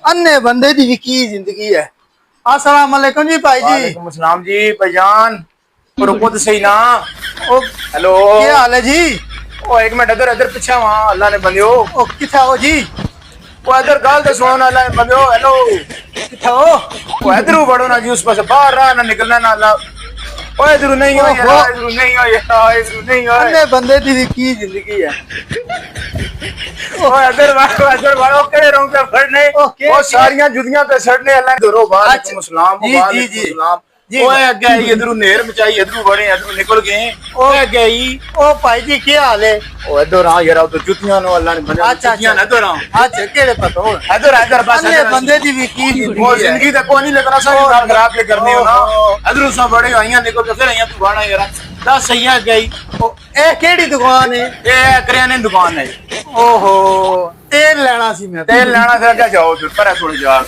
अन्ने बंदे दी भी की जिंदगी है। अस्सलाम वालेकुम जी भाई जी। वालेकुम अस्सलाम जी भाईजान। रुको तो सही ना। ओ हेलो। क्या हाल है जी? ओ एक मिनट इधर इधर पीछे वहां अल्लाह ने बंदियो। ओ किथा हो जी? ओ इधर गाल तो सुनो ना अल्लाह ने बंदियो। हेलो। किथा हो? ओ इधर बढ़ो ना जी, उस पास बाहर रहा ना निकलना ना अल्लाह। ओ इधर नहीं हो ओहो यार, इधर नहीं हो यार, इधर नहीं हो। अन्ने बंदे दी भी की जिंदगी है। ओ ओ इधर वालों केड़े रंग पे फड़ने। ओके ओ के सारियां जुदियां पे सड़ने अल्लाह ने दरो। अच्छा वालेकुम अस्सलाम, जी जी वालेकुम जी अस्सलाम। जी ओए अगे आई इधर नेर मचाई, इधर बड़े इधर निकल गए। ओ ओए अगे आई। ओ भाई जी क्या हाल है? ओ इधर आ यार, तो जुतियां नो अल्लाह ने बने अच्छा अच्छा जुतियां ना इधर आ। अच्छा केड़े पता हो इधर इधर बस अन्ने इधर। बंदे दी भी की वो जिंदगी है। जिंदगी तो कोई नहीं, लेकिन असा भी ओ नाल खराब पे करनी हो ना। ओहो इधर सा बड़े आईयां निकल के फिर आईयां तू गाना यार। दस सही है गई। ओ ए केड़ी दुकान है? ये करियाने की दुकान है। ओहो तेल लेना सी मैं तो। तेल लेना था क्या, जाओ उधर पर थोड़ी जा।